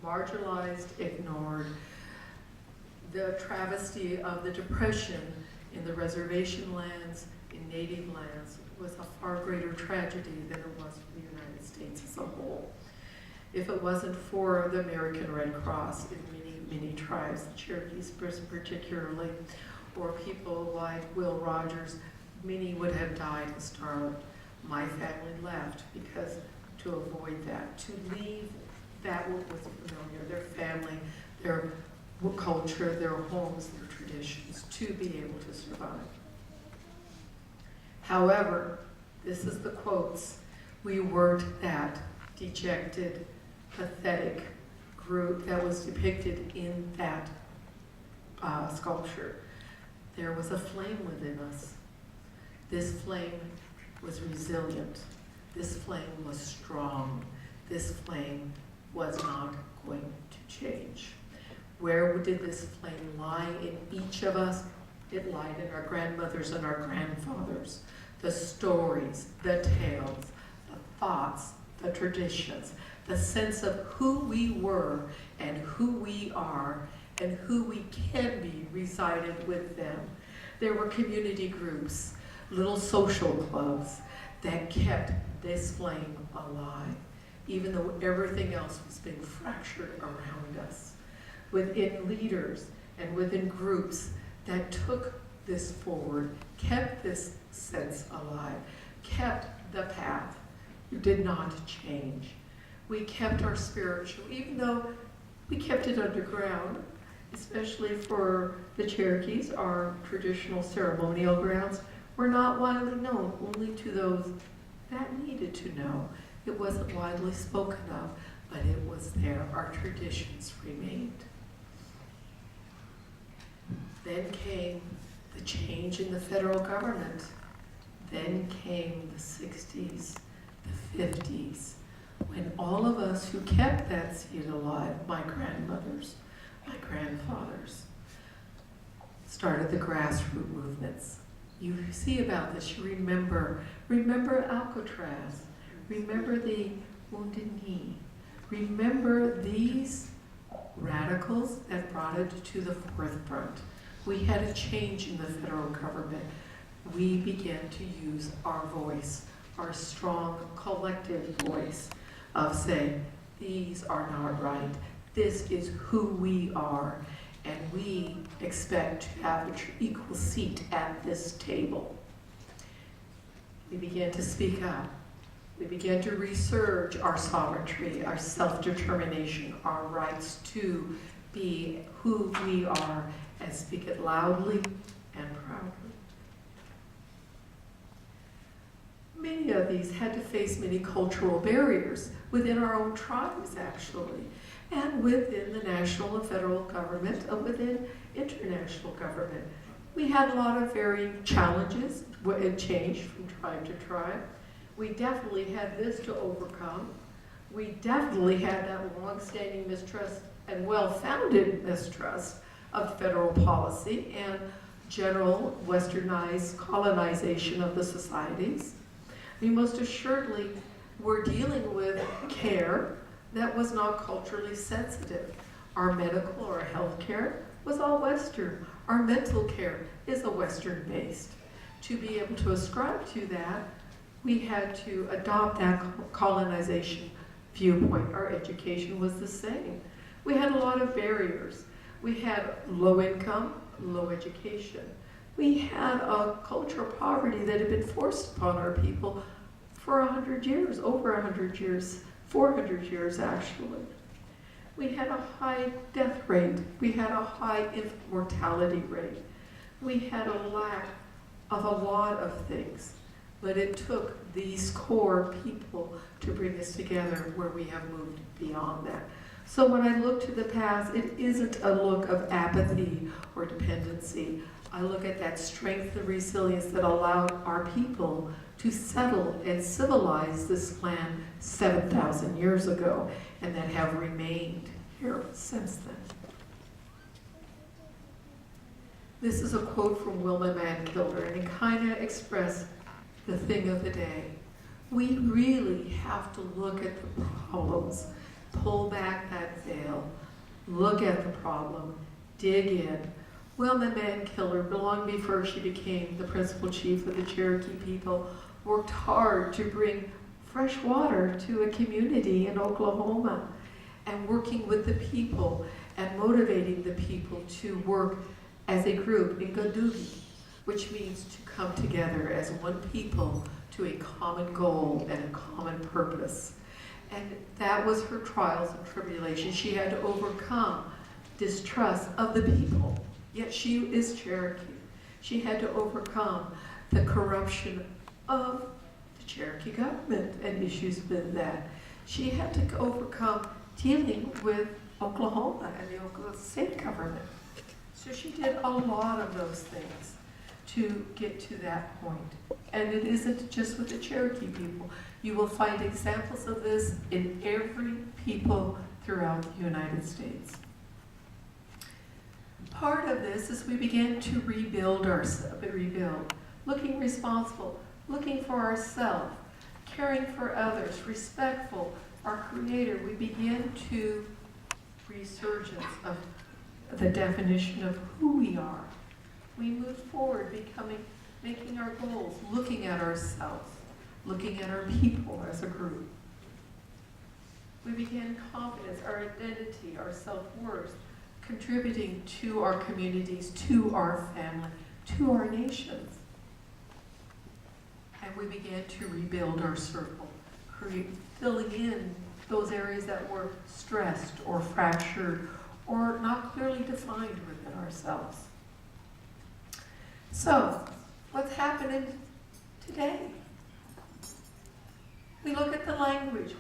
marginalized, ignored. The travesty of the Depression in the reservation lands, in native lands, was a far greater tragedy than it was for the United States as a whole. If it wasn't for the American Red Cross in many tribes, the Cherokees particularly, or people like Will Rogers, many would have died and starved. My family left because to avoid that, to leave that what was familiar, their family, their culture, their homes, their traditions, to be able to survive. However, this is the quotes, we weren't that dejected, pathetic group that was depicted in that sculpture. There was a flame within us. This flame was resilient. This flame was strong. This flame was not going to change. Where did this flame lie in each of us? It lied in our grandmothers and our grandfathers. The stories, the tales, the thoughts, the traditions, the sense of who we were and who we are and who we can be resided with them. There were community groups, little social clubs that kept this flame alive, even though everything else was being fractured around us. Within leaders and within groups that took this forward, kept this sense alive, kept the path, did not change. We kept our spiritual, even though we kept it underground, especially for the Cherokees, our traditional ceremonial grounds were not widely known, only to those that needed to know. It wasn't widely spoken of, but it was there. Our traditions remained. Then came the change in the federal government. Then came the 60s, the 50s, when all of us who kept that seed alive, my grandmothers, my grandfathers, started the grassroots movements. You see about this, you remember Alcatraz, remember the Wounded Knee, remember these radicals that brought it to the forefront. We had a change in the federal government. We began to use our voice, our strong collective voice of saying, these are not right. This is who we are, and we expect to have an equal seat at this table. We began to speak up. We began to resurge our sovereignty, our self-determination, our rights to be who we are, and speak it loudly and proudly. Many of these had to face many cultural barriers within our own tribes, actually, and within the national and federal government, and within international government. We had a lot of varying challenges. It changed from tribe to tribe. We definitely had this to overcome. We definitely had that long-standing mistrust and well-founded mistrust of federal policy and general westernized colonization of the societies. We most assuredly were dealing with care that was not culturally sensitive. Our medical or health care was all Western. Our mental care is a Western-based. To be able to ascribe to that, we had to adopt that colonization viewpoint. Our education was the same. We had a lot of barriers. We had low income, low education. We had a cultural poverty that had been forced upon our people for 100 years, over 100 years, 400 years actually. We had a high death rate. We had a high infant mortality rate. We had a lack of a lot of things, but it took these core people to bring us together where we have moved beyond that. So when I look to the past, it isn't a look of apathy or dependency. I look at that strength and resilience that allowed our people to settle and civilize this land 7,000 years ago, and that have remained here since then. This is a quote from Wilma Mankilder, and it kind of expressed the thing of the day. We really have to look at the problems, pull back that fail, look at the problem, dig in. Wilma Mankiller, long before she became the principal chief of the Cherokee people, worked hard to bring fresh water to a community in Oklahoma, and working with the people and motivating the people to work as a group in Gadugi, which means to come together as one people to a common goal and a common purpose. And that was her trials and tribulations. She had to overcome distrust of the people, yet she is Cherokee. She had to overcome the corruption of the Cherokee government and issues with that. She had to overcome dealing with Oklahoma and the Oklahoma state government. So she did a lot of those things to get to that point. And it isn't just with the Cherokee people. You will find examples of this in every people throughout the United States. Part of this is we began to rebuild, looking responsible, looking for ourselves, caring for others, respectful, our Creator. We began to resurgence of the definition of who we are. We move forward, making our goals, looking at ourselves, looking at our people as a group. We began confidence, our identity, our self-worth, contributing to our communities, to our family, to our nations. And we began to rebuild our circle, filling in those areas that were stressed or fractured or not clearly defined within ourselves. So, what's happening today? We look at the language.